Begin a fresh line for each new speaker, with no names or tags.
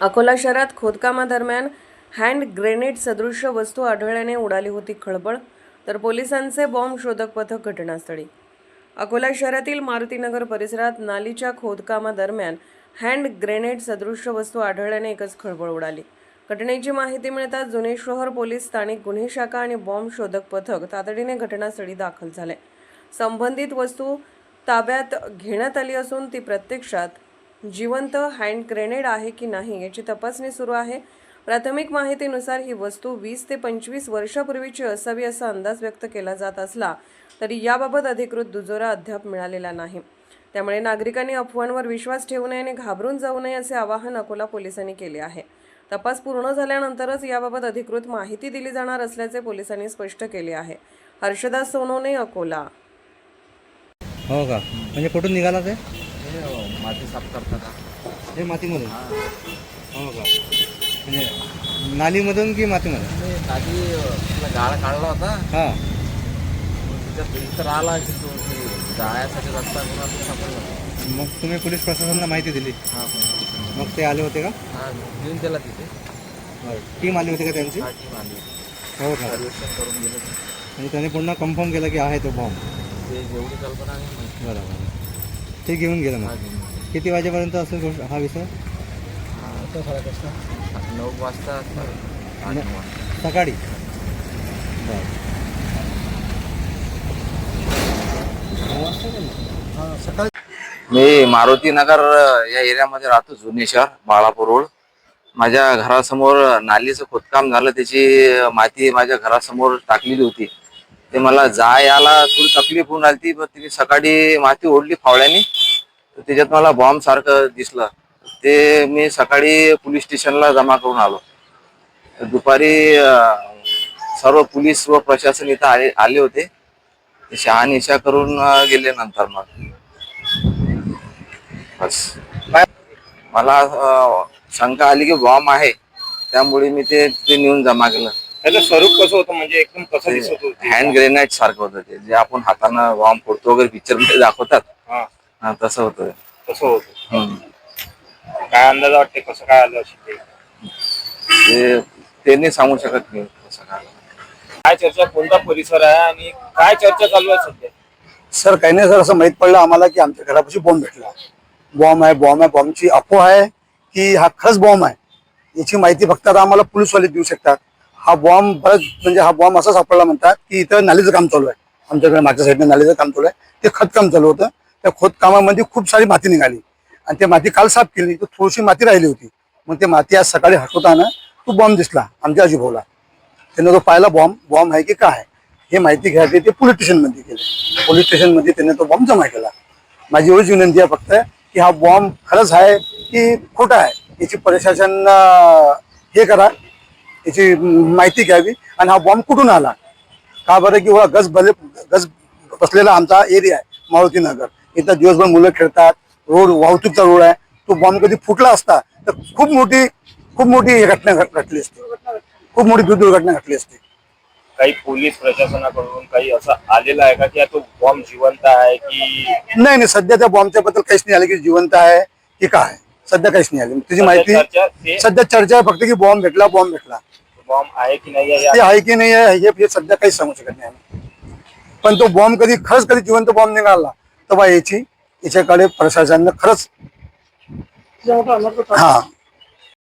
अकोला शहरात खोदकामादरम्यान hand grenade सदृश वस्तू आढळल्याने उडाली होती खळबळ, तर पोलिसांचे बॉम्ब शोधक पथक घटनास्थळी। अकोला शहरातील मारुतीनगर परिसरात नालीच्या खोदकामादरम्यान हँड ग्रेनेड सदृश वस्तू आढळल्याने एकच खळबळ उडाली। घटनेची माहिती मिळताच जुने शहर पोलीस, स्थानिक गुन्हे शाखा आणि बॉम्ब शोधक पथक तातडीने घटनास्थळी दाखल झाले। संबंधित वस्तू ताब्यात घेण्यात आली असून ती प्रत्यक्षात जिवंत हँड ग्रेनेड आहे की नाही याची तपासणी सुरू आहे। प्राथमिक माहितीनुसार ही वस्तू 20 ते 25 वर्षापूर्वीची असावी असा अंदाज व्यक्त केला जात असला तरी याबाबत अधिकृत दुजोरा अद्याप मिळालेला नाही। त्यामुळे नागरिकांनी अफवांवर विश्वास ठेवू नये आणि घाबरून जाऊ नये असे आवाहन अकोला पोलिसांनी केले आहे। तपास पूर्ण झाल्यानंतरच याबाबत अधिकृत माहिती दिली जाणार असल्याचे पोलिसांनी स्पष्ट केले आहे। हर्षदास सोनवणे, अकोला।
हो का? म्हणजे कुठून निघाला ते?
माती साफ करताना
हे मातीमधून? हो का? म्हणजे नालीमधून की मातीमधून?
आधी गाळा काढला होता,
हां.
त्याच्यात इतर आला की तो जाळ्यासाठी रस्ता करून सापडला।
मग तुम्ही पोलीस प्रशासनाला माहिती दिली?
हां,
मग ते आले होते का?
हां, देऊन दिला तिथे।
टीम आली होती का त्यांची?
हा, टीम आली,
हो का?
सर्वेक्षण करून गेलं ते।
म्हणजे त्याने पुन्हा कन्फर्म केलं की आहे तो बॉम्ब?
ते जेवढी कल्पना आहे माहिती।
बरोबर, ते घेऊन गेलं.
हा,
मग
घेऊन गेलं।
किती वाजेपर्यंत असेल हा विषय?
आता साडे कसं 9 वाजता 8 वाजता
सकाळी? बरं.
सकाळी। मी मारुतीनगर या एरियामध्ये राहतो, जुने शहर, बाळापूर रोड। माझ्या घरासमोर नालीचं खोदकाम झालं, त्याची माती माझ्या घरासमोर टाकलेली होती। ते मला याला थोडी तकलीफ होऊन आली, पण तिने सकाळी माती ओढली फावड्याने, तर त्याच्यात मला बॉम्ब सारखं दिसलं। ते मी सकाळी पोलीस स्टेशनला जमा करून आलो। दुपारी सर्व पोलीस व प्रशासन इथं आले होते, शहानिशा करून गेले। नंतर मग बस मला शंका आली की बॉम्ब आहे, त्यामुळे मी ते नेऊन जमा केलं।
त्याचं स्वरूप कसं होतं, म्हणजे एकदम कसं दिसत होतं?
हँड ग्रेनेड सारखं होतं ते, जे आपण हातानं बॉम्ब फोडतो वगैरे पिक्चर मध्ये दाखवतात,
हा,
तसं होतं।
तसं होतं। काय अंदाज वाटते कसं काय आलं असेल
ते नाही सांगू शकत मी कसं काय।
काय चर्चा, कोणता परिसर आहे आणि काय चर्चा चालू आहे सध्या?
सर काही नाही सर, असं माहित पडलं आम्हाला की आमच्या घरापाशी बॉम्ब भेटला। बॉम्ब आहे, बॉम्बची अफवा आहे की हा खरंच बॉम्ब आहे याची माहिती फक्त आता आम्हाला पोलीसवाले देऊ शकतात। हा बॉम्ब बरंच म्हणजे हा बॉम्ब असा सापडला म्हणतात की इथं नालीचं काम चालू आहे, आमच्याकडे मागच्या साईडने नालीचं काम चालू आहे, ते खतकाम चालू होतं। त्या खोदकामामध्ये खूप सारी माती निघाली आणि ते माती काल साफ केली, तर थोडीशी माती राहिली होती। मग ते माती आज सकाळी हटवताना तो बॉम्ब दिसला आमच्या आजूबाजूला। त्यानं तो पाहिला बॉम्ब आहे की काय हे माहिती घ्यायची, ते पोलीस स्टेशनमध्ये केलं। पोलीस स्टेशनमध्ये त्याने तो बॉम्ब जमा केला। माझी एवढीच विनंती आहे फक्त की हा बॉम्ब खरंच आहे की खोटा आहे याची प्रशासन हे करा, याची माहिती घ्यावी। आणि हा बॉम्ब कुठून आला, का बरं की गज बसलेला आमचा एरिया आहे मारुतीनगर, इथं दिवसभर मुलं खेळतात, रोड वाहतूकचा रोड आहे। तो बॉम्ब कधी फुटला असता तर खूप मोठी घटना घडली असते, खूप मोठी दुर्घटना घडली असते।
काही पोलीस प्रशासनाकडून काही असं आलेलं आहे का की तो बॉम्ब जिवंत आहे की
नाही, सध्या त्या बॉम्बच्या बद्दल काहीच नाही आलं की जिवंत आहे की काय, सध्या काहीच नाही आली त्याची माहिती। सध्या चर्चा आहे फक्त की बॉम्ब भेटला।
बॉम्ब आहे की नाही
ते आहे की नाही आहे हे सध्या काहीच सांगू शकत नाही आम्ही। पण तो बॉम्ब खरंच कधी जिवंत बॉम्ब निघाला तर याच्याकडे प्रशासनानं खरंच